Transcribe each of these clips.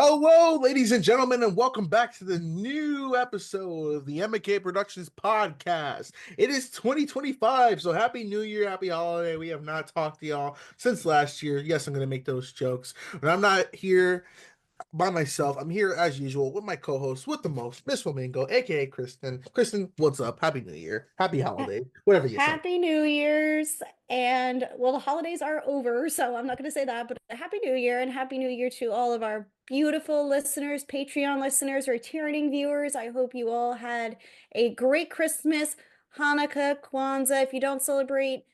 Hello, ladies and gentlemen, and welcome back to the new episode of the M&K Productions Podcast. It is 2025, so Happy New Year, Happy Holiday. We have not talked to y'all since last year. Yes, I'm going to make those jokes, but I'm not here by myself. I'm here as usual with my co-host, with the most, Miss Flamingo, aka Kristen. Kristen, what's up? Happy New Year, Happy Ha- Holiday, whatever you say. Happy New Year's. And well, the holidays are over, so I'm not going to say that, but Happy New Year and Happy New Year to all of our beautiful listeners, Patreon listeners, returning viewers. I hope you all had a great Christmas, Hanukkah, Kwanzaa. If you don't celebrate,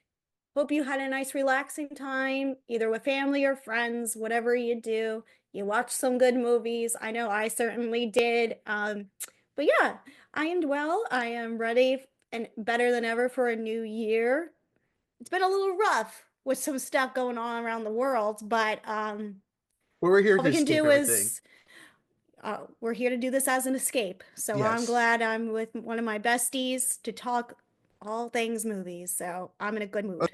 hope you had a nice, relaxing time, either with family or friends, whatever you do. You watched some good movies. I know I certainly did. But yeah, I am well. I am ready and better than ever for a new year. It's been a little rough with some stuff going on around the world, but We're here all to we can escape do everything. is we're here to do this as an escape. So I'm Yes. glad I'm with one of my besties to talk all things movies. So I'm in a good mood.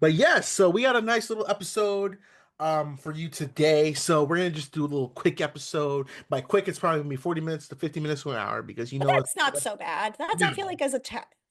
But yes, so we got a nice little episode for you today. So we're gonna just do a little quick episode. By quick, it's probably gonna be 40 minutes to 50 minutes to an hour because you But know that's not so bad. That's I feel yeah. like as a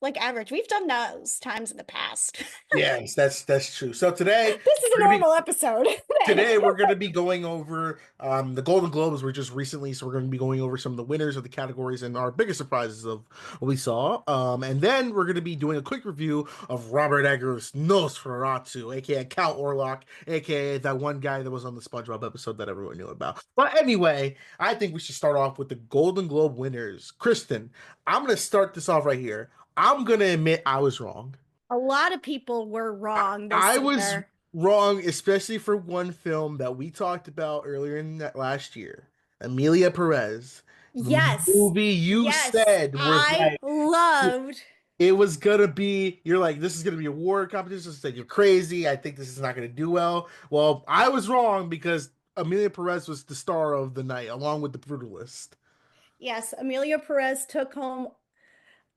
like average. We've done those times in the past. Yes, that's true. So today This is a we're gonna be normal episode then. Today we're going to be going over the Golden Globes were just recently, so we're going to be going over some of the winners of the categories and our biggest surprises of what we saw. And then we're going to be doing a quick review of Robbert Eggers Nosferatu, aka Count Orlok, aka that one guy that was on the SpongeBob episode that everyone knew about. But anyway, I think we should start off with the Golden Globe winners. Kristen, I'm going to start this off right here. I'm going to admit I was wrong. A lot of people were wrong this I was year. wrong, especially for one film that we talked about earlier in that last year, Amelia Perez. The Yes. movie you Yes. said was I like loved. it was gonna be. You're like, this is gonna be a war competition. I said you're crazy. I think this is not gonna do well. Well, I was wrong because Amelia Perez was the star of the night, along with the Brutalist. Yes, Amelia Perez took home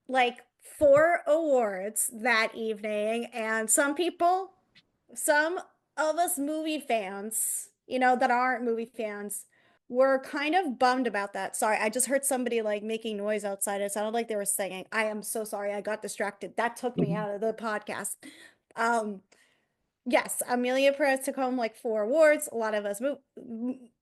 like 4 awards that evening, and some of us movie fans, that aren't movie fans, were kind of bummed about that. Sorry, I just heard somebody like making noise outside. It sounded like they were singing. I am so sorry. I got distracted. That took me out of the podcast. Um, yes, Amelia Perez took home like 4 awards. A lot of us, me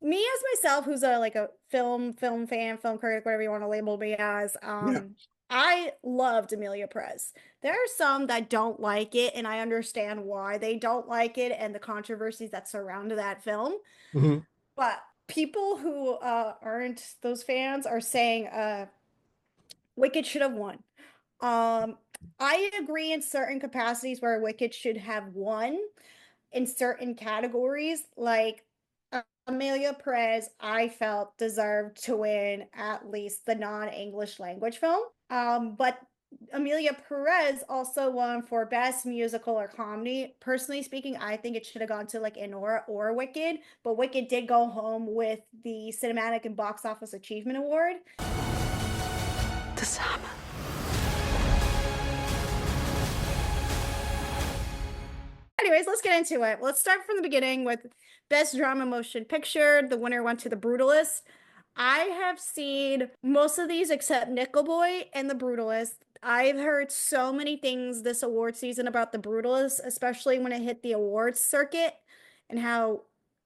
as myself, who's a like a film fan, film critic, whatever you want to label me as. Yeah. I loved Amelia Perez. There are some that don't like it, and I understand why they don't like it and the controversies that surround that film. Mhm. But people who aren't those fans are saying Wicked should have won. Um, I agree in certain capacities where Wicked should have won in certain categories. Like Amelia Perez, I felt deserved to win at least the non-English language film. But Amelia Perez also won for best musical or comedy. Personally speaking, I think it should have gone to like Anora or Wicked, but Wicked did go home with the Cinematic and Box Office Achievement Award. Anyways, let's get into it. Let's start from the beginning with Best Drama Motion Picture. The winner went to The Brutalist. I have seen most of these except Nickel Boy and The Brutalist. I've heard so many things this award season about The Brutalist, especially when it hit the awards circuit and how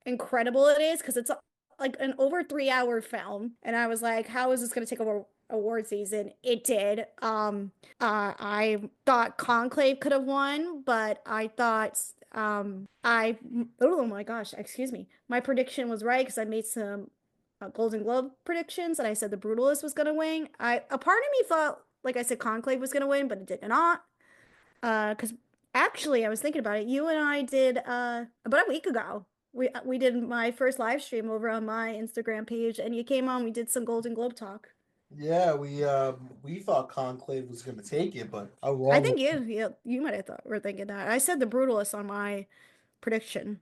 incredible it is because it's like an over 3 hour film. And I was like, how is this going to take over award season? It did. I thought Conclave could have won, but I thought I oh my gosh, excuse me. My prediction was right because I made some Golden Globe predictions and I said The Brutalist was gonna win. A part of me thought, like I said, Conclave was gonna win, but it did not. Because actually I was thinking about it. You and I did about a week ago. We did my first live stream over on my Instagram page, and you came on. We did some Golden Globe talk. Yeah, we thought Conclave was gonna take it, but I'm I wrong. think you might have thought were thinking that. I said The Brutalist on my prediction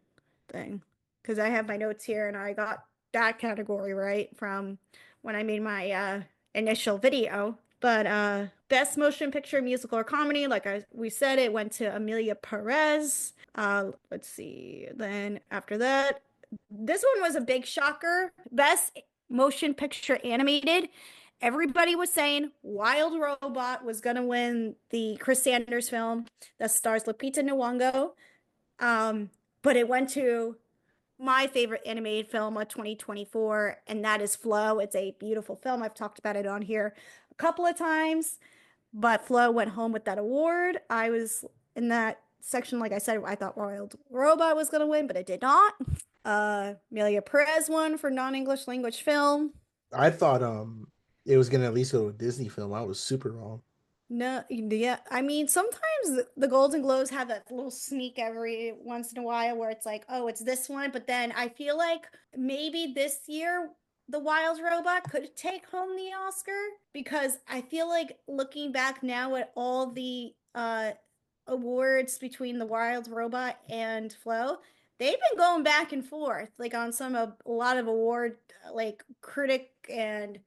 thing because I have my notes here and I got that category right from when I made my initial video. But best motion picture, musical or comedy, like we said, it went to Amelia Perez. Let's see. Then after that, this one was a big shocker. Best motion picture animated. Everybody was saying Wild Robot was going to win the Chris Sanders film that stars Lupita Nyong'o. But it went to my favorite animated film of 2024, and that is Flow. It's a beautiful film. I've talked about it on here a couple of times, but Flow went home with that award. I was in that section, like I said, I thought Wild Robot was going to win, but it did not. Amelia Perez won for non-English language film. I thought it was gonna at least go to a Disney film. I was super wrong. No, yeah. I mean, sometimes the Golden Globes have that little sneak every once in a while where it's like, oh, it's this one. But then I feel like maybe this year the Wild Robot could take home the Oscar because I feel like looking back now at all the awards between the Wild Robot and Flo, they've been going back and forth, like on a lot of award like critic and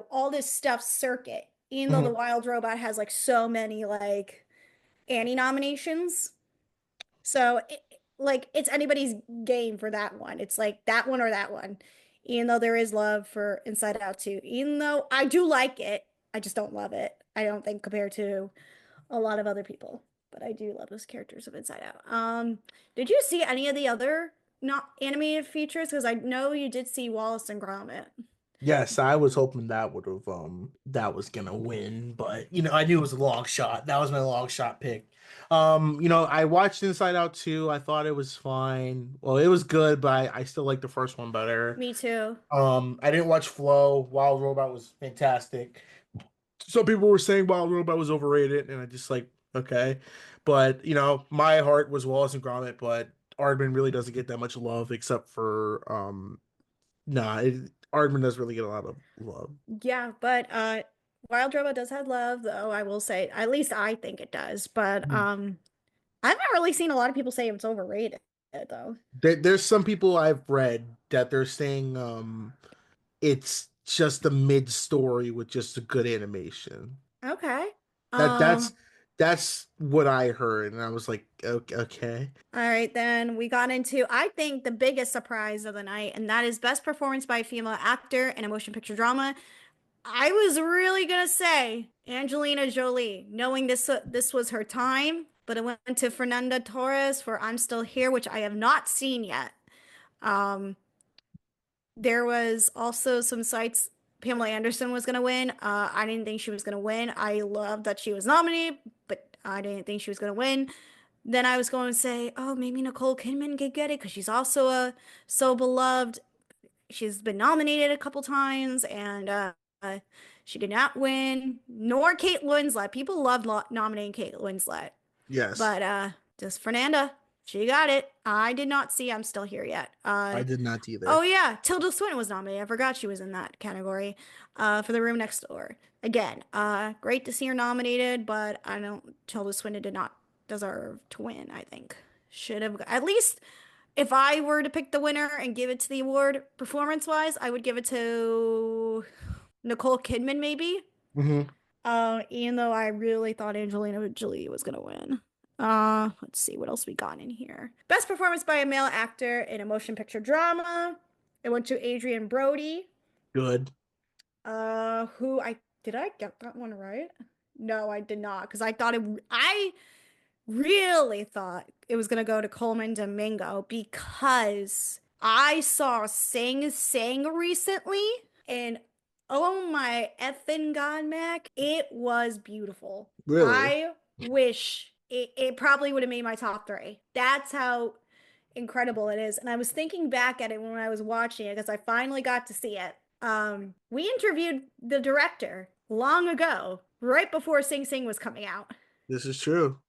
all this stuff circuit. Even though the Mhm. Wild Robot has like so many like Annie nominations. So like it's anybody's game for that one. It's like that one or that one. Even though there is love for Inside Out too. Even though I do like it, I just don't love it. I don't think compared to a lot of other people. But I do love those characters of Inside Out. Did you see any of the other not animated features? Because I know you did see Wallace and Gromit. Yes, I was hoping that was gonna win, but I knew it was a long shot. That was my long shot pick. I watched Inside Out 2. I thought it was fine. Well, it was good, but I still like the first one better. Me too. I didn't watch Flow. Wild Robot was fantastic. Some people were saying Wild Robot was overrated, and I just like, okay. But my heart was Wallace and Gromit, but Aardman really doesn't get that much love except for Aardman doesn't really get a lot of love. Yeah, but Wild Robot does have love, though, I will say. At least I think it does. But Mhm. I haven't really seen a lot of people say it's overrated, though. There's some people I've read that they're saying it's just a mid story with just a good animation. Okay. That that's Um, that's what I heard, and I was like, okay. all right, then we got into, I think, the biggest surprise of the night, and that is best performance by a female actor in a motion picture drama. I was really gonna say Angelina Jolie, knowing this was her time, but it went to Fernanda Torres for I'm Still Here, which I have not seen yet. Um, There was also some sites Pamela Anderson was going to win. I didn't think she was going to win. I love that she was nominated, but I didn't think she was going to win. Then I was going to say, oh, maybe Nicole Kidman could get it because she's also so beloved. She's been nominated a couple times and she did not win. Nor Kate Winslet. People love nominating Kate Winslet. Yes, But just Fernanda, she got it. I did not see I'm Still Here yet. I did not Oh either. yeah, Tilda Swinton was nominated. I forgot she was in that category. For The Room Next Door. Again, great to see her nominated, but I don't. Tilda Swinton did not deserve to win. I think should have at least. If I were to pick the winner and give it to the award performance-wise, I would give it to Nicole Kidman, maybe. Hmm. Even though I really thought Angelina Jolie was gonna win. Let's see what else we got in here. Best performance by a male actor in a motion picture drama. It went to Adrian Brody. Good. Who I did I get that one right? No, I did not, because I really thought it was gonna go to Coleman Domingo because I saw Sing Sing recently, and oh my effing god, Mac, it was beautiful. Really? I wish it probably would have made my top three. That's how incredible it is. And I was thinking back at it when I was watching it because I finally got to see it. We interviewed the director long ago, right before Sing Sing was coming out. This is true.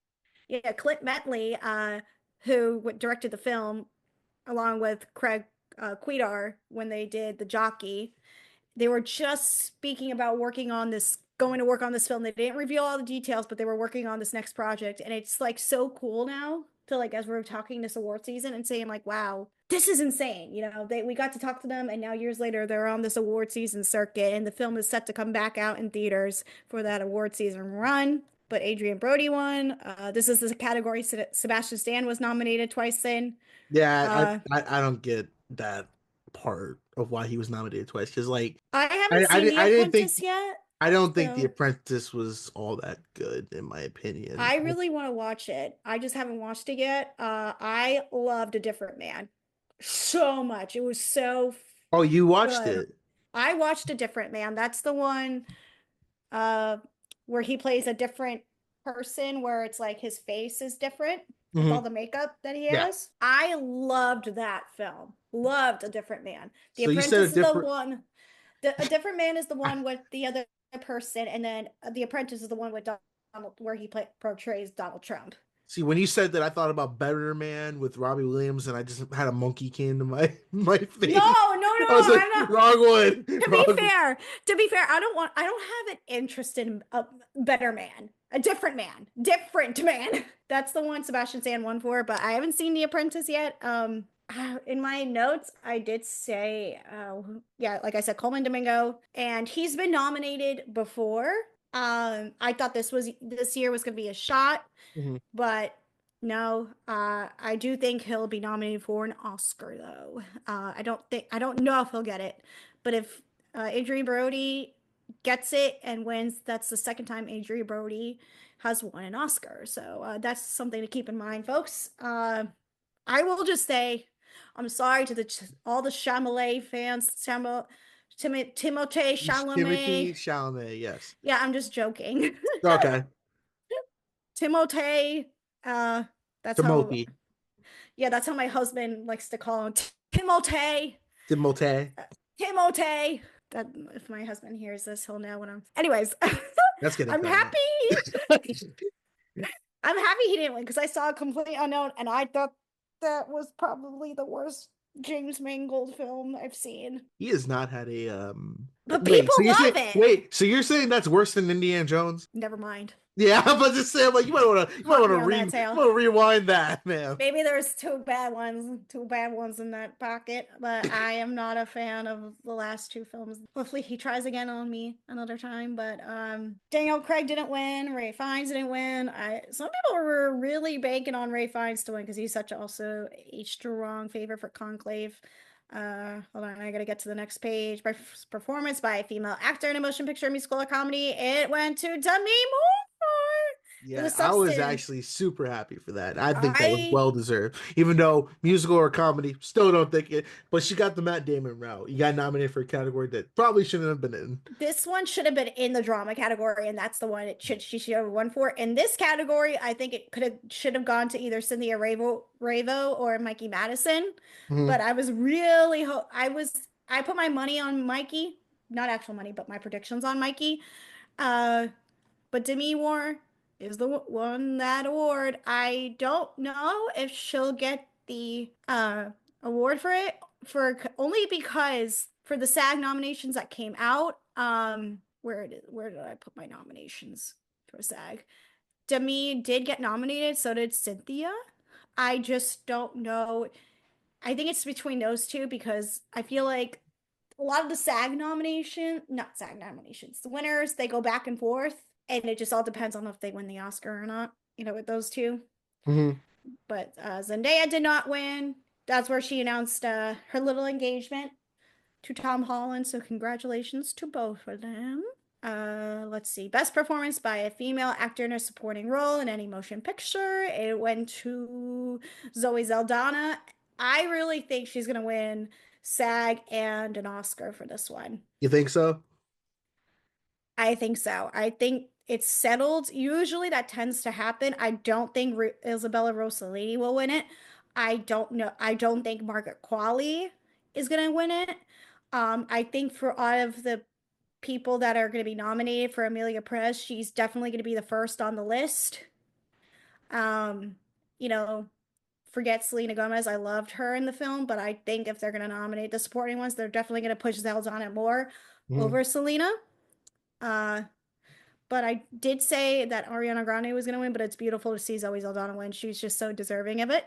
Yeah, Clint Metley, who directed the film, along with Craig Quidar, when they did The Jockey, they were just speaking about going to work on this film. They didn't reveal all the details, but they were working on this next project, and it's like so cool now to like as we're talking this award season and saying like, wow, this is insane. We got to talk to them, and now years later they're on this award season circuit, and the film is set to come back out in theaters for that award season run. but Adrian Brody won. This is the category Sebastian Stan was nominated twice in. Yeah, Uh, I don't get that part of why he was nominated twice because like I haven't seen The I didn't think Apprentice yet, I don't think The so Apprentice was all that good in my opinion. I really want to watch it. I just haven't watched it yet. I loved A Different Man so much. It was so Oh, you watched good. it? I watched A Different Man. That's the one uh where he plays a different person where it's like his face is different with all Hmm. the makeup that he Yeah. has. I loved that film. Loved A Different Man. The So you said a Apprentice is the different. one. A Different Man is the one with the other person, and then The Apprentice is the one with Donald, where he portrays Donald Trump. See, when you said that, I thought about Better Man with Robbie Williams, and I just had a monkey came to my my No, face. no, no, I was like, I'm not. wrong one, To be wrong. fair, I don't have an interest in a better man, a different man, different man. That's the one Sebastian Stan won for, but I haven't seen The Apprentice yet. In my notes, I did say, yeah, like I said, Coleman Domingo, and he's been nominated before. I thought this year was going to be a shot, Mhm. but no, I do think he'll be nominated for an Oscar though. I don't know if he'll get it, but if Adrian Brody gets it and wins, that's the second time Adrian Brody has won an Oscar. So that's something to keep in mind, folks. I will just say, I'm sorry to all the Chalamet fans, Timothée Timothy Chalamet. Chalamet, yes. Yeah, I'm just joking. Okay, Timothée, uh, that's how Timothy, yeah, that's how my husband likes to call him. Timote. Timothy. Timote. That if my husband hears this, he'll know what I'm. Anyways, That's getting I'm cut out. happy. I'm happy he didn't win because I saw a complete unknown and I thought that was probably the worst James Mangold film I've seen. He has not had a But wait. people So you're saying love it. that's worse than Indiana Jones? Never mind. Yeah, I'm about to say, I'm like, you might Caught want me to on that tail. rewind that, man. Maybe there's two bad ones in that pocket, but I am not a fan of the last two films. Hopefully he tries again on me another time, but Daniel Craig didn't win, Ray Fiennes didn't win. I Some people were really banking on Ray Fiennes to win because he's such also a strong favorite for Conclave. Hold on, I gotta get to the next page. By performance by a female actor in a motion picture, musical, or comedy, it went to Demi Moore for The Yeah, I was Substance. actually super happy for that. I think that was I well deserved. Even though musical or comedy, still don't think it. But she got the Matt Damon route. You got nominated for a category that probably shouldn't have been in. This one should have been in the drama category, and that's the one she should have won for. In this category, I think it should have gone to either Cynthia Ravo or Mikey Madison. But Mhm. I was really I put my money on Mikey, not actual money, but my predictions on Mikey. Uh, but Demi Moore is the one that award. I don't know if she'll get the award for it for only because for the SAG nominations that came out. Where did I put my nominations for SAG? Demi did get nominated, so did Cynthia. I just don't know. I think it's between those two because I feel like a lot of the not SAG nominations, the winners, they go back and forth, and it just all depends on if they win the Oscar or not, with those two. Mhm. But Zendaya did not win. That's where she announced her little engagement to Tom Holland, so congratulations to both of them. Let's see. Best performance by a female actor in a supporting role in any motion picture. It went to Zoe Saldana. I really think she's gonna win SAG and an Oscar for this one. You think so? I think so. I think it's settled. Usually that tends to happen. I don't think Isabella Rossellini will win it. I don't know. I don't think Margaret Qualley is gonna win it. I think for all of the people that are going to be nominated for Amelia Perez, she's definitely going to be the first on the list. Um, you know, Forget Selena Gomez. I loved her in the film, but I think if they're going to nominate the supporting ones, they're definitely going to push Zeldana more Mhm. over Selena. Uh, but I did say that Ariana Grande was going to win, but it's beautiful to see Zoe Saldana win. She's just so deserving of it.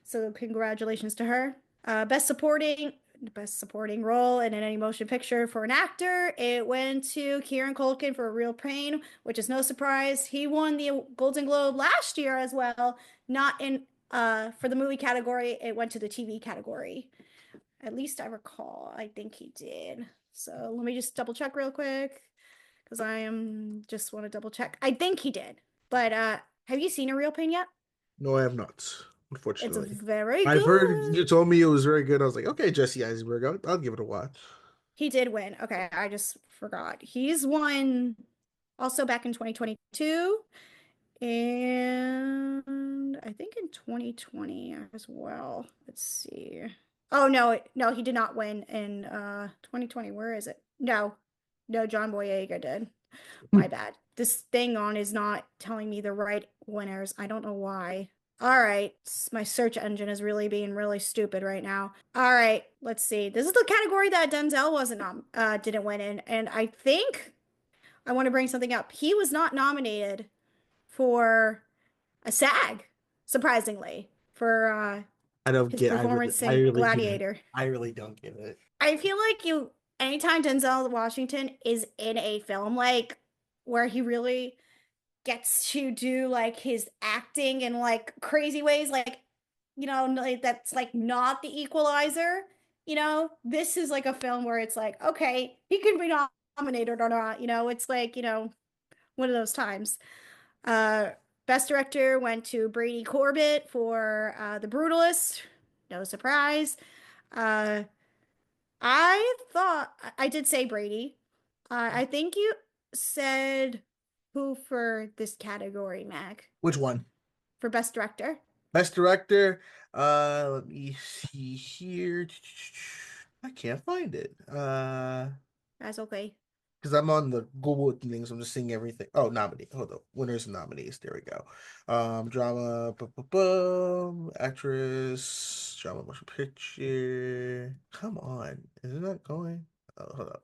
So congratulations to her. Best supporting. Best supporting role in any motion picture for an actor, it went to Kieran Culkin for Real Pain, which is no surprise. He won the Golden Globe last year as well. Not in for the movie category, it went to the TV category. At least I recall. I think he did. So let me just double check real quick because I am just want to double check. I think he did. But have you seen A Real Pain yet? No, I have not, It's unfortunately. very I've heard good. you told me it was very good. I was like, okay, Jesse Eisenberg, I'll give it a watch. He did win. Okay, I just forgot. He's won also back in 2022 and I think in 2020 as well. Let's see. Oh no, no, he did not win in 2020. Where is it? No. No, John Boyega did. My bad. This thing on is not telling me the right winners. I don't know why. All right. My search engine is really being really stupid right now. All right. Let's see. This is the category that Denzel wasn't didn't win in. And I think I want to bring something up. He was not nominated for a SAG, surprisingly, for I don't his get. performance I in really can't. Gladiator. I really don't get it. I feel like anytime Denzel Washington is in a film, like where he really gets to do like his acting in like crazy ways, like, like, that's like not the Equalizer. This is like a film where it's like, okay, he can be nominated or not. It's like, one of those times. Uh, Best director went to Brady Corbett for The Brutalist. No surprise. Uh, I thought I did say Brady. I think you said who for this category, Mac, Which one? for best director. Best director. Let me see here. I can't find it. That's okay. Because I'm on the Google thing, so I'm just seeing everything. Oh, nominee. Hold up. Winners and nominees. There we go. Drama, actress, drama, motion picture. Come on, is it not going? Oh, hold up.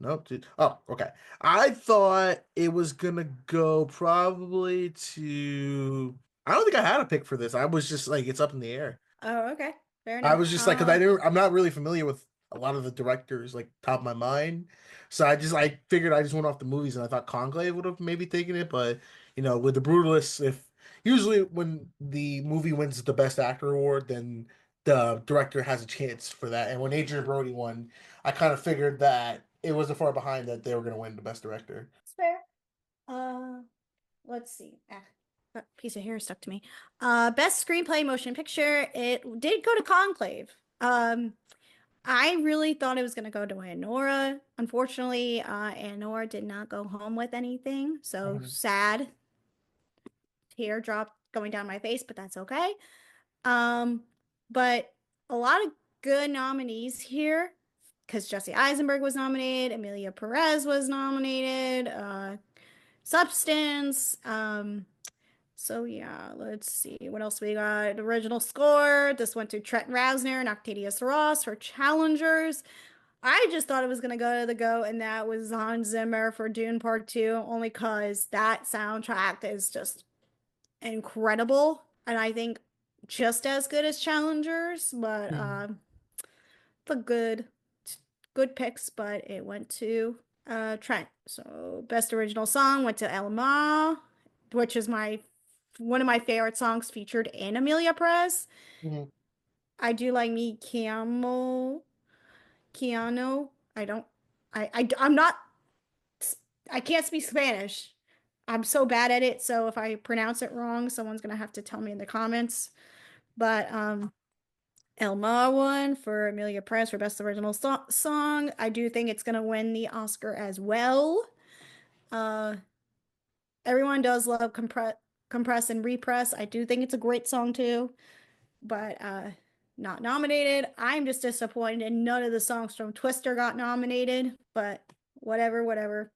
Nope. Dude. Oh, okay. I thought it was gonna go probably to. I don't think I had a pick for this. I was just like, it's up in the air. Oh, okay. Fair I enough. was just like, because I'm not really familiar with a lot of the directors like top of my mind, so I figured I just went off the movies, and I thought Conclave would have maybe taken it, but with the Brutalists, if usually when the movie wins the Best Actor award, then the director has a chance for that, and when Adrian Brody won, I kind of figured that it wasn't far behind that they were going to win the Best Director. It's fair. Uh, let's see. That piece of hair stuck to me. Best screenplay motion picture. It did go to Conclave. I really thought it was going to go to Anora. Unfortunately, Anora did not go home with anything. So Mhm. sad. Teardrop going down my face, but that's okay. Um, but a lot of good nominees here because Jesse Eisenberg was nominated, Emilia Perez was nominated, Substance. So yeah, let's see what else we got. Original score. This went to Trent Reznor and Octavius Ross for Challengers. I just thought it was gonna go to the GOAT, and that was Hans Zimmer for Dune Part 2, only because that soundtrack is just incredible, and I think just as good as Challengers, but Mhm. the good picks, but it went to Trent. So best original song went to Elma, which is my one of my favorite songs featured in Amelia Perez. Mhm. I do like me Keanu. I don't I'm not I can't speak Spanish. I'm so bad at it, so if I pronounce it wrong, someone's gonna have to tell me in the comments. But Elma won for Amelia Perez for Best Original Song. I do think it's gonna win the Oscar as well. Uh, Everyone does love Compress and Repress. I do think it's a great song too, but not nominated. I'm just disappointed none of the songs from Twister got nominated, but whatever, whatever.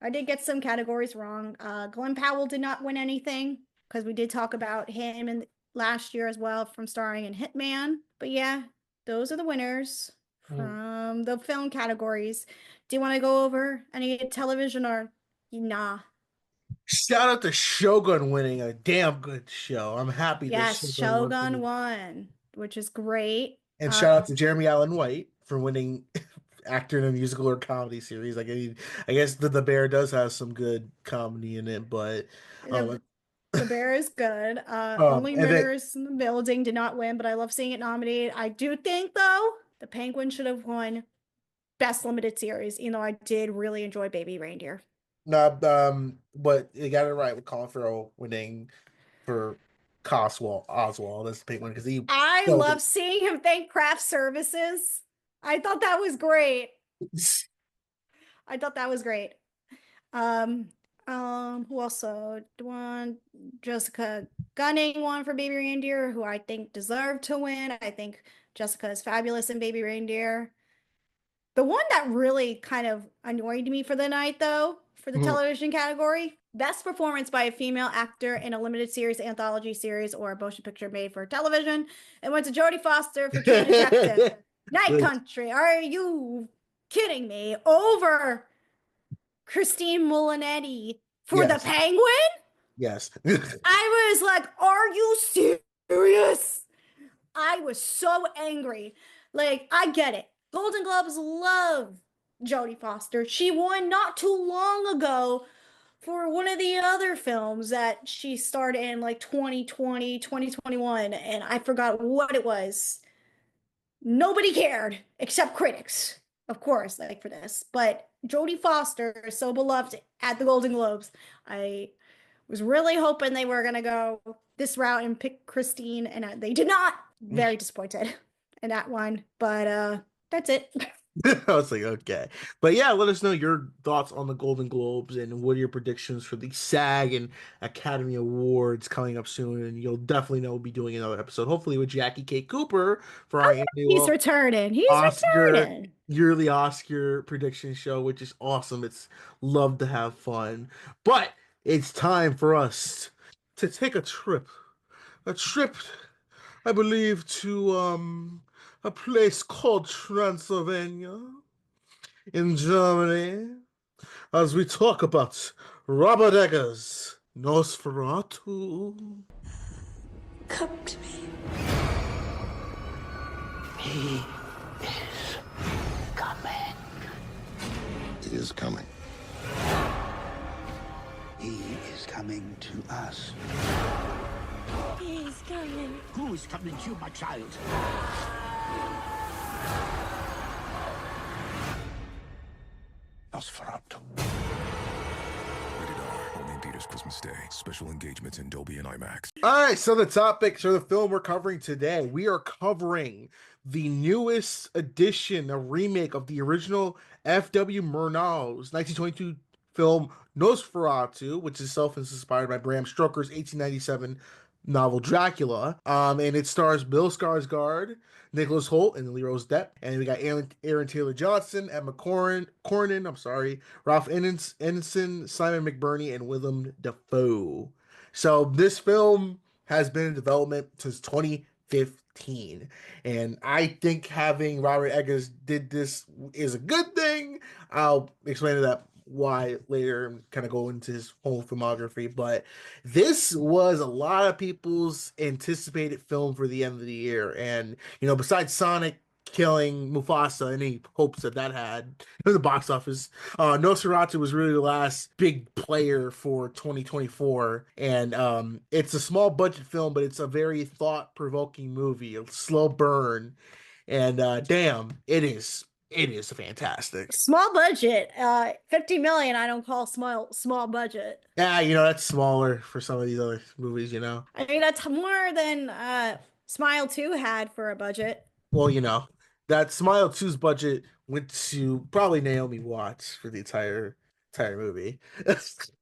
I did get some categories wrong. Glenn Powell did not win anything because we did talk about him in last year as well from starring in Hitman. But yeah, those are the winners Mhm. from the film categories. Do you want to go over any television or nah? Shout out to Shogun winning a damn good show. I'm happy that Yes, Shogun won for Shogun me. won. which is great. And shout out to Jeremy Allen White for winning actor in a musical or comedy series. Like I guess the Bear does have some good comedy in it, but The um, The Bear is good. Only and then Murders in the Building did not win, but I love seeing it nominated. I do think, though, The Penguin should have won Best Limited Series, even though I did really enjoy Baby Reindeer. no, but you got it right with Colin Farrell winning for Oswald as the Penguin because he I killed love seeing him thank craft services. I thought that was great. it. I thought that was great. Um, who also won? Jessica Gunning won for Baby Reindeer, who I think deserved to win. I think Jessica is fabulous in Baby Reindeer. The one that really kind of annoyed me for the night, though, for the television category, best performance by a female actor in a limited series, anthology series, or a motion picture made for television, and went to Jodie Foster for True Detective. Night Country, are you kidding me? Over Christine Molinetti for The Yes, Penguin? yes. I was like, are you serious? I was so angry. Like, I get it. Golden Globes love Jodie Foster. She won not too long ago for one of the other films that she starred in, like 2020, 2021, and I forgot what it was. Nobody cared except critics, of course, like for this. But Jodie Foster is so beloved at the Golden Globes. I was really hoping they were gonna go this route and pick Christine, and they did not. Very disappointed in that one, but that's it. I was like, okay. But yeah, let us know your thoughts on the Golden Globes and what are your predictions for the SAG and Academy Awards coming up soon. And you'll definitely know we'll be doing another episode, hopefully with Jackie K. Cooper for our Oh yeah, he's annual returning. He's Oscar returning. yearly Oscar prediction show, which is awesome. It's love to have fun. But it's time for us to take a trip. A trip, I believe, to a place called Transylvania in Germany as we talk about Robbert Eggers Nosferatu. Come to me. He is coming. He is coming. He is coming to us. He's coming. Who is coming to you, my child? Nosferatu. Rated R. Only in theaters Christmas Day. Special engagements in Dolby and IMAX. All right, so the topics or the film we're covering today, we are covering the newest edition, a remake of the original F.W. Murnau's 1922 film Nosferatu, which is self-inspired by Bram Stoker's 1897 novel Dracula. And it stars Bill Skarsgård, Nicholas Hoult, and Leroy Depp. And we got Aaron Taylor Johnson, Emma Corrin, I'm sorry, Ralph Ineson, Simon McBurney, and Willem Dafoe. So this film has been in development since 2015. And I think having Robert Eggers did this is a good thing. I'll explain that why later and kind of go into his whole filmography. But this was a lot of people's anticipated film for the end of the year. And, besides Sonic killing Mufasa, any hopes that had in the box office, Nosferatu was really the last big player for 2024. And it's a small budget film, but it's a very thought-provoking movie, a slow burn. And damn, it is fantastic. Small budget. 50 million I don't call small budget. Yeah, that's smaller for some of these other movies. I mean, that's more than Smile 2 had for a budget. Well, that Smile 2's budget went to probably Naomi Watts for the entire movie.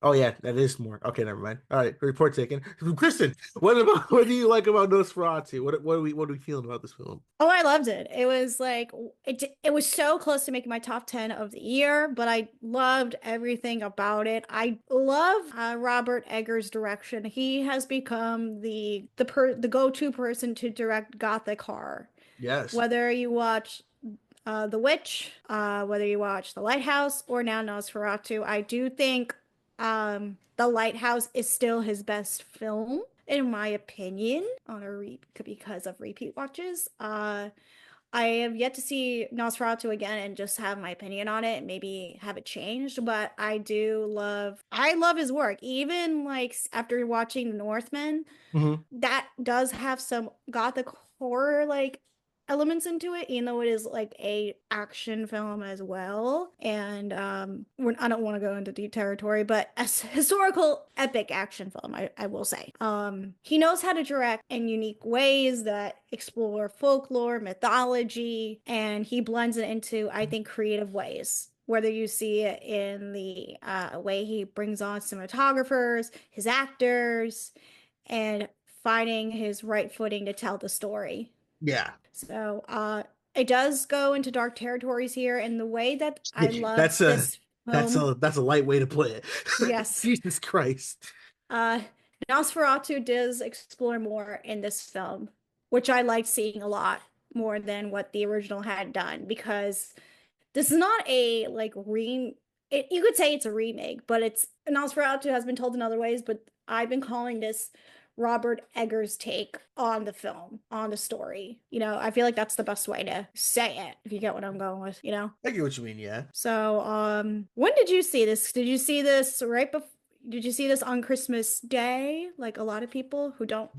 Oh yeah, that is more. Okay, never mind. All right, report taken. Kristen, what do you like about Nosferatu? What are we feeling about this film? Oh, I loved it. It was like it was so close to making my top 10 of the year, but I loved everything about it. I love Robert Eggers' direction. He has become the go-to person to direct gothic horror. Yes. Whether you watch The Witch, whether you watch The Lighthouse or now Nosferatu, I do think The Lighthouse is still his best film. in my opinion, on because of repeat watches. I have yet to see Nosferatu again and just have my opinion on it and maybe have it changed, but I love his work. Even like after watching The Northman, Mhm. that does have some gothic horror like elements into it, even though it is like a action film as well. And I don't want to go into deep territory, but a historical epic action film, I will say. He knows how to direct in unique ways that explore folklore, mythology, and he blends it into, I think, creative ways. Whether you see it in the way he brings on cinematographers, his actors, and finding his right footing to tell the story. Yeah. So, it does go into dark territories here, and the way that I love That's a this film, that's a light way to put it. yes, Jesus Christ. uh, Nosferatu does explore more in this film, which I liked seeing a lot more than what the original had done, because this is not a like you could say it's a remake, but it's Nosferatu has been told in other ways, but I've been calling this Robbert Eggers' take on the film, on the story. You know, I feel like that's the best way to say it, if you get what I'm going with, you know? I get what you mean, yeah. So, when did you see this? Did you see this right before? Did you see this on Christmas Day, like a lot of people who don't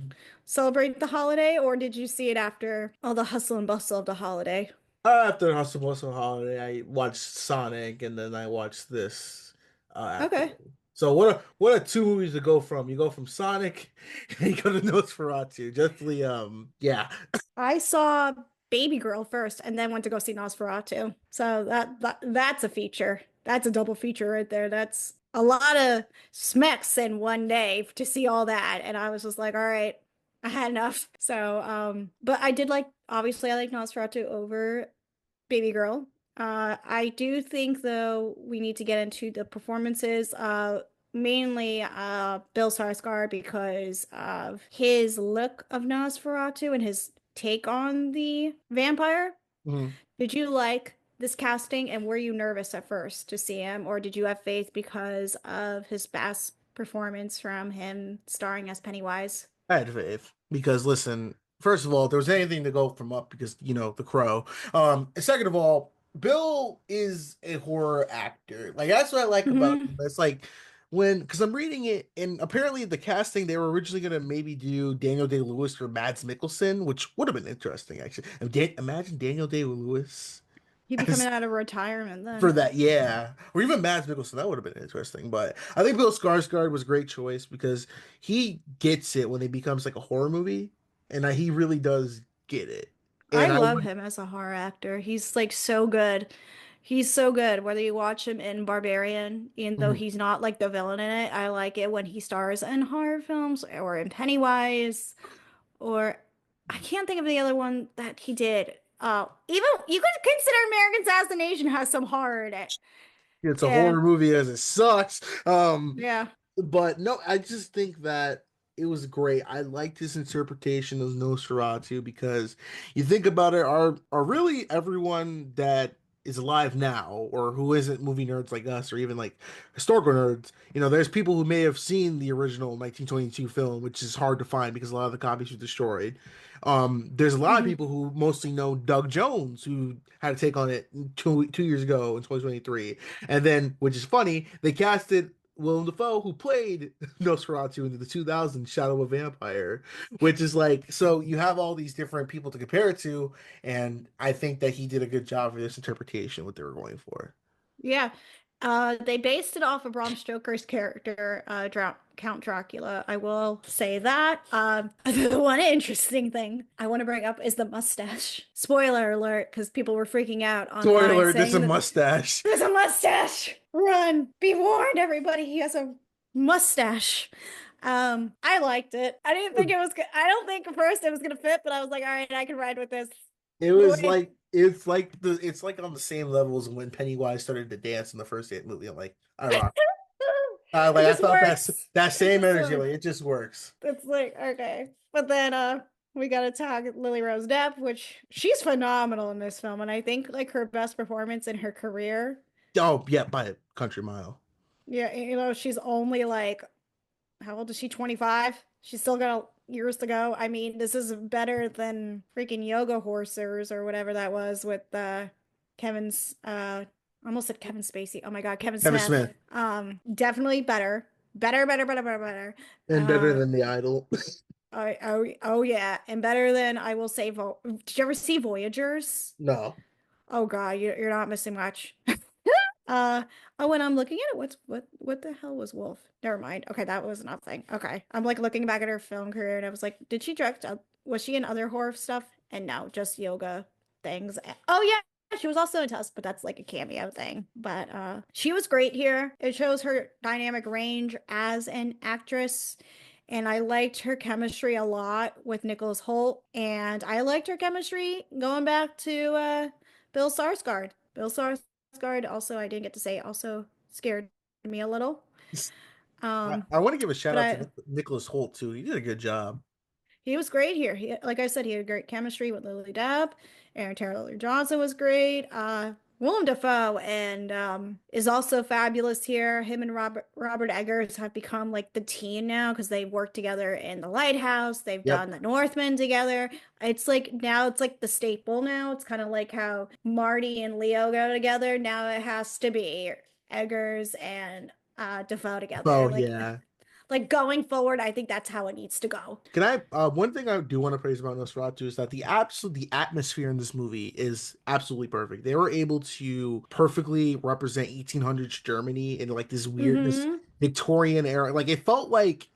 celebrate the holiday, or did you see it after all the hustle and bustle of the holiday? After Hustle Bustle Holiday, I watched Sonic, and then I watched this after. Okay. So what are two movies to go from? You go from Sonic and you go to Nosferatu. Just the yeah. I saw Baby Girl first and then went to go see Nosferatu. So that's a feature. That's a double feature right there. That's a lot of smecks in one day to see all that. And I was just like, all right, I had enough. So, but I did like, obviously, I like Nosferatu over Baby Girl. I do think though we need to get into the performances. Mainly Bill Skarsgård, because of his look of Nosferatu and his take on the vampire. Mhm. Did you like this casting, and were you nervous at first to see him, or did you have faith because of his past performance from him starring as Pennywise? I had faith because listen, first of all, if there was anything to go from up because the crow. And second of all, Bill is a horror actor. Like that's what I like about Hmm. him. It's like because I'm reading it, and apparently the casting they were originally gonna maybe do Daniel Day-Lewis for Mads Mikkelsen, which would have been interesting actually. And imagine Daniel Day-Lewis He'd be coming as out of retirement for then. that, yeah, or even Mads Mikkelsen. That would have been interesting. But I think Bill Skarsgård was a great choice because he gets it when it becomes like a horror movie, and he really does get it. I And I love would, him as a horror actor. He's like so good. He's so good. Whether you watch him in Barbarian, even though Mhm. he's not like the villain in it, I like it when he stars in horror films or in Pennywise, or I can't think of the other one that he did. Even you could consider American Assassination has some horror in it. It's a Yeah. horror movie as it sucks. Yeah. But no, I just think that it was great. I liked his interpretation of Nosferatu because you think about it, are really everyone that is alive now or who isn't movie nerds like us or even like historical nerds, there's people who may have seen the original 1922 film, which is hard to find because a lot of the copies were destroyed. There's a lot of Mhm. people who mostly know Doug Jones, who had a take on it two years ago in 2023. And then, which is funny, they casted Willem Dafoe, who played Nosferatu in the 2000 Shadow of a Vampire, which is like, so you have all these different people to compare it to, and I think that he did a good job for this interpretation, what they were going for. Yeah. They based it off of Bram Stoker's character, Count Dracula. I will say that. The one interesting thing I want to bring up is the mustache. Spoiler alert, because people were freaking out Spoiler online alert, there's a saying that mustache. there's a mustache. Run! Be warned, everybody. He has a mustache. I liked it. I didn't think it was good. I don't think at first it was gonna fit, but I was like, all right, I can ride with this. It The was way like it's like on the same level as when Pennywise started to dance in the first It movie. I'm like, I rock. it Like I just felt works. that It same just energy, works. like it just works. It's like, okay. But then we gotta talk Lily Rose Depp, which she's phenomenal in this film, and I think like her best performance in her career. Oh yeah, by a country mile. Yeah, she's only like how old is she? 25? She's still got years to go. I mean, this is better than freaking Yoga Horsers or whatever that was with Kevin's I almost said Kevin Spacey. Oh my God, Kevin Kevin Smith. Smith. Definitely better. Better. And better than The Idol. Oh yeah, and better than I will say. Did you ever see Voyagers? No. Oh God, you're not missing much. Uh oh, when I'm looking at it, what the hell was Wolf? Never mind. Okay, that was nothing. Okay, I'm like looking back at her film career, and I was like, did she direct? Was she in other horror stuff? And no, just yoga things. Oh yeah, she was also in Tusk, but that's like a cameo thing. But she was great here. It shows her dynamic range as an actress. And I liked her chemistry a lot with Nicholas Hoult. And I liked her chemistry going back to Bill Skarsgård. Bill Skarsgård also, I didn't get to say, also scared me a little. I want to give a shout but out I, to Nicholas Hoult too. He did a good job. He was great here. Like I said, he had great chemistry with Lily Depp. Aaron Taylor Johnson was great. Willem Dafoe and is also fabulous here. Him and Robbert Eggers have become like the team now because they work together in The Lighthouse. They've Yep. done The Northman together. It's like now it's like the staple now. It's kind of like how Marty and Leo go together. Now it has to be Eggers and Dafoe together. Oh like, yeah. Like going forward, I think that's how it needs to go. Can I? One thing I do want to praise about Nosferatu is that the atmosphere in this movie is absolutely perfect. They were able to perfectly represent 1800s Germany in like this weird, this Victorian era. Like it felt like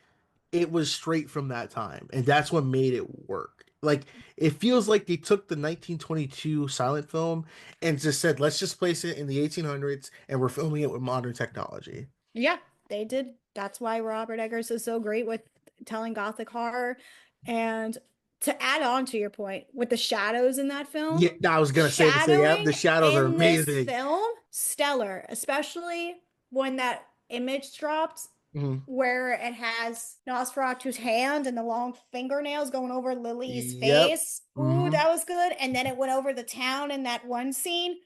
it was straight from that time, and that's what made it work. Like it feels like they took the 1922 silent film and just said, let's just place it in the 1800s, and we're filming it with modern technology. Yeah, they did. That's why Robbert Eggers is so great with telling gothic horror. And to add on to your point, with the shadows in that film, Yeah, I was gonna say the same. Yeah, the shadowing shadows are in this amazing. film, stellar, especially when that image dropped Mhm. where it has Nosferatu's hand and the long fingernails going over Lily's Yep. face. Ooh, Mhm. that was good. And then it went over the town in that one scene.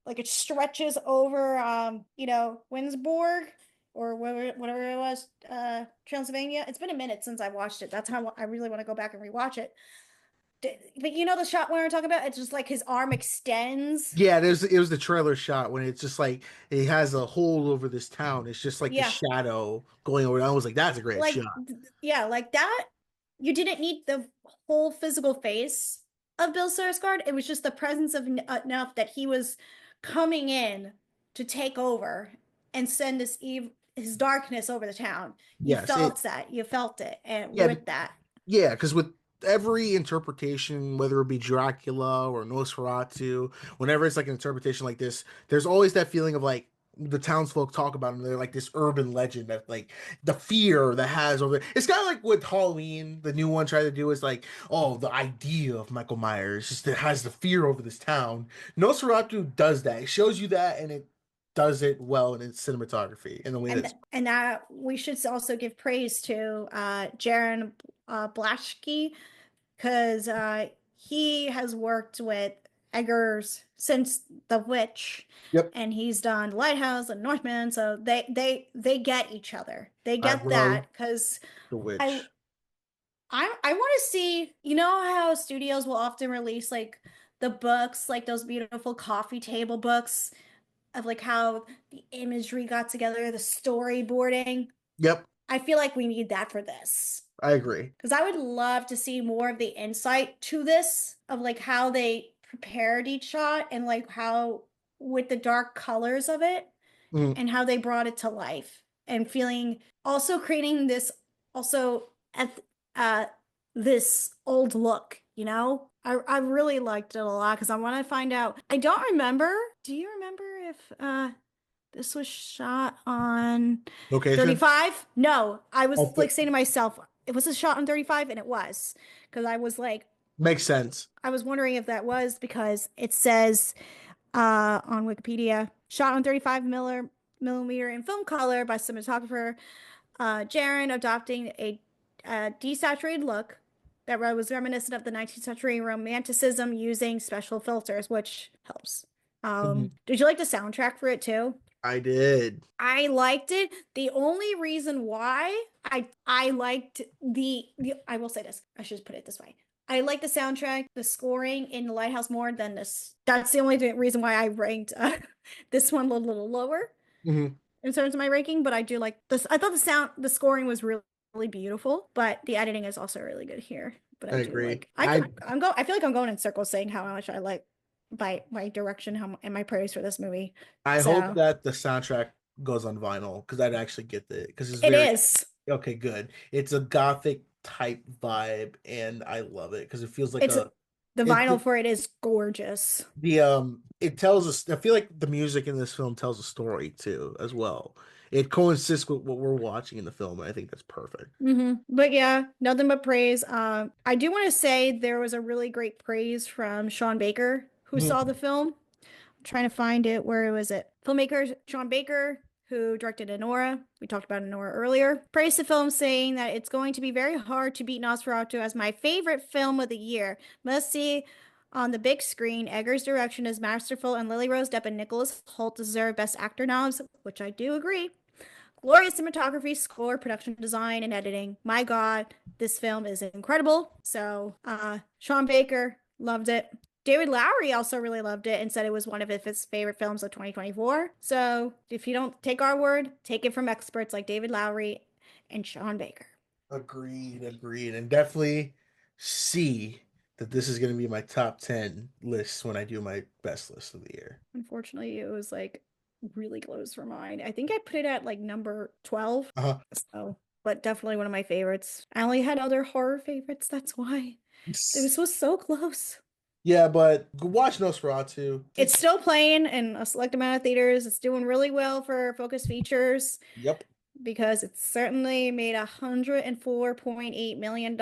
Like it stretches over Winsborg or whatever it was, Transylvania. It's been a minute since I watched it. That's how I really want to go back and rewatch it. But you know the shot when we're talking about? It's just like his arm extends. Yeah, it was the trailer shot when it's just like it has a hole over this town. It's just like the Yeah. shadow going over. I was like, that's a great Like, shot. yeah, like that. You didn't need the whole physical face of Bill Skarsgård. It was just the presence of enough that he was coming in to take over and send his darkness over the town. You Yes, felt that. You felt it, and Yeah, with that, yeah, because with every interpretation, whether it be Dracula or Nosferatu, whenever it's like an interpretation like this, there's always that feeling of like the townsfolk talk about them. They're like this urban legend that like the fear that has over. It's kind of like what Halloween, the new one, tried to do is like, oh, the idea of Michael Myers just that has the fear over this town. Nosferatu does that. It shows you that, and it does it well in its cinematography and the way that's and that we should also give praise to Jaron Blaschke because he has worked with Eggers since The Witch. Yep. And he's done Lighthouse and Northman, so they get each other. They get love that because The Witch. I want to see, you know how studios will often release like the books, like those beautiful coffee table books of like how the imagery got together, the storyboarding. Yep, I feel like we need that for this. I agree. Because I would love to see more of the insight to this of like how they prepared each shot and like how with the dark colors of it Mhm. and how they brought it to life and feeling also creating this also at this old look, you know? I really liked it a lot because I want to find out. I don't remember. Do you remember if this was shot on Location? 35? No, I was Oh, like saying to myself, it was a shot on 35, and it was because I was like, Makes sense. I was wondering if that was because it says on Wikipedia, shot on 35 millimeter in film color by cinematographer Jaron, adopting a desaturated look that was reminiscent of the 19th century romanticism using special filters, which helps. Mhm. Did you like the soundtrack for it too? I did. I liked it. The only reason why I liked the I will say this. I should put it this way. I like the soundtrack, the scoring in The Lighthouse more than this. That's the only reason why I ranked this one a little lower Hmm. in terms of my ranking. But I do like this. I thought the scoring was really, really beautiful, but the editing is also really good here. But I I do agree. like. I feel like I'm going in circles saying how much I like my direction, and my praise for this movie. I hope So that the soundtrack goes on vinyl because I'd actually get it because it's it very is. okay. Good. It's a gothic type vibe, and I love it because it feels like It's a the it vinyl for it is gorgeous. it tells us. I feel like the music in this film tells a story too, as well. It coincides with what we're watching in the film, and I think that's perfect. But yeah, nothing but praise. I do want to say there was a really great praise from Sean Baker who saw Mhm. the film. I'm trying to find it. Where was it? Filmmaker Sean Baker, who directed Anora. We talked about Anora earlier. Praised the film, saying that it's going to be very hard to beat Nosferatu as my favorite film of the year. Must see on the big screen. Eggers' direction is masterful, and Lily Rose Depp and Nicholas Hoult deserve Best Actor noms, which I do agree. Glorious cinematography, score, production design, and editing. My God, this film is incredible. So, Sean Baker loved it. David Lowery also really loved it and said it was one of his favorite films of 2024. So, if you don't take our word, take it from experts like David Lowery and Sean Baker. Agreed, and definitely see that this is going to be my top 10 list when I do my best list of the year. Unfortunately, it was like really close for mine. I think I put it at like number 12. Uh-huh. So, but definitely one of my favorites. I only had other horror favorites. That's why. This was so close. Yeah, but go watch Nosferatu. It's still playing in a select amount of theaters. It's doing really well for Focus Features Yep. because it's certainly made $104.8 million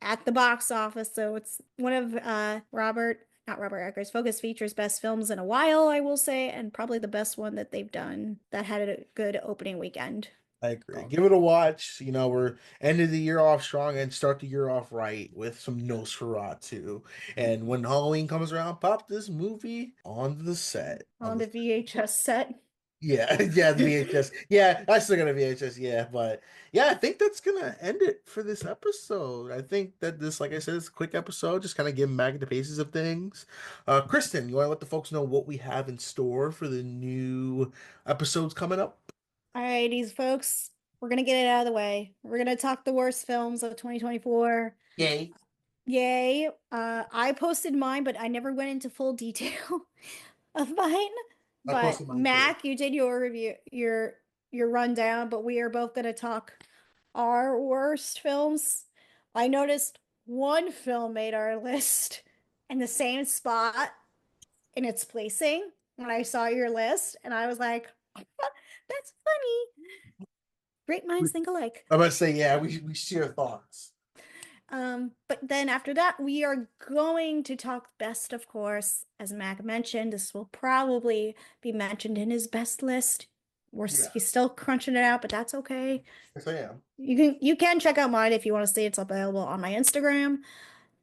at the box office. So it's one of not Robert Eggers, Focus Features' best films in a while, I will say, and probably the best one that they've done that had a good opening weekend. I agree. So, Give it a watch. We're ending the year off strong and start the year off right with some Nosferatu. And when Halloween comes around, pop this movie on the set. on the VHS set. Yeah, yeah, the VHS. Yeah, I still got a VHS. Yeah, but yeah, I think that's gonna end it for this episode. I think that this, like I said, is a quick episode, just kind of getting back into paces of things. Kristen, you want to let the folks know what we have in store for the new episodes coming up? Alrighties, folks. We're gonna get it out of the way. We're gonna talk the worst films of 2024. Yay! Yay. I posted mine, but I never went into full detail of mine. I posted But mine too. Mac, you did your review, your rundown, but we are both gonna talk our worst films. I noticed one film made our list in the same spot in its placing when I saw your list, and I was like, that's funny. Great minds think alike. I'm about to say, yeah, we share thoughts. But then after that, we are going to talk best, of course. As Mac mentioned, this will probably be mentioned in his best list. He's still crunching it out, but that's okay. Yes, I am. You can check out mine if you want to see it's available on my Instagram.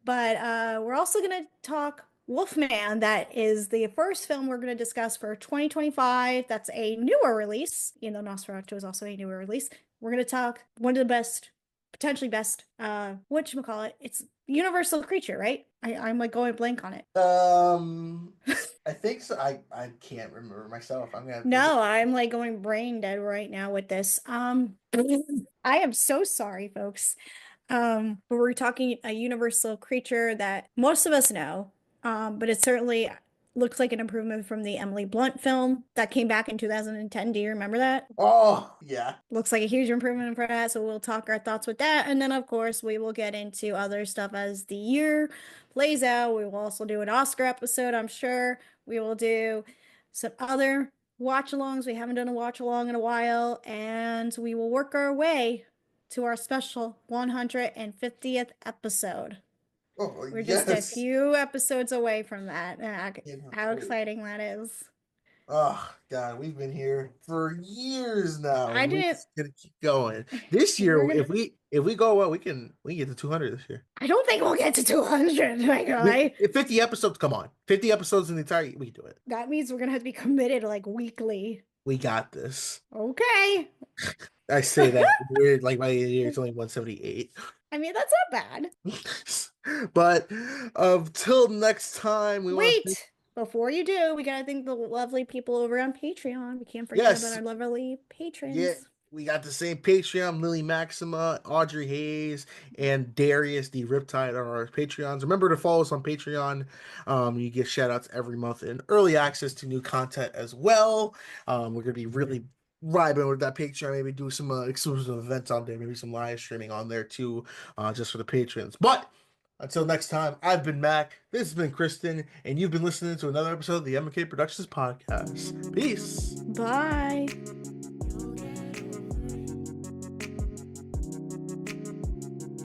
But we're also gonna talk Wolfman. That is the first film we're gonna discuss for 2025. That's a newer release. Though Nosferatu is also a newer release. We're gonna talk one of the best, potentially best, whatchamacallit, it's Universal Creature, right? I'm like going blank on it. I think so. I can't remember myself. I'm gonna No, I'm like going brain dead right now with this. I am so sorry, folks. But we're talking a Universal Creature that most of us know. But it certainly looks like an improvement from the Emily Blunt film that came back in 2010. Do you remember that? Oh, yeah. Looks like a huge improvement for that. So we'll talk our thoughts with that. And then, of course, we will get into other stuff as the year plays out. We will also do an Oscar episode, I'm sure. We will do some other watch alongs. We haven't done a watch along in a while. And we will work our way to our special 150th episode. Oh, We're just a yes. few episodes away from that. How Wait. exciting that is. Oh God, we've been here for years now. I We're didn't. just gonna keep going. This year, We're gonna. if we go well, we can get to 200 this year. I don't think we'll get to 200, my guy. If 50 episodes, come on, 50 episodes in the entire, we can do it. That means we're gonna have to be committed like weekly. We got this. Okay. I say that weird, like my ear is only 178. I mean, that's not bad. But until next time, we want to Wait, before you do, we gotta thank the lovely people over on Patreon. We can't forget about Yes. our lovely patrons. Yeah, we got the same Patreon. Lily Maxima, Audrey Hayes, and Darius the Riptide are our Patreons. Remember to follow us on Patreon. You get shout outs every month and early access to new content as well. We're gonna be really vibing with that Patreon. Maybe do some exclusive events on there. Maybe some live streaming on there too, just for the patrons. But until next time, I've been Mac. This has been Kristen, and you've been listening to another episode of the M&K Productions Podcast. Peace. Bye.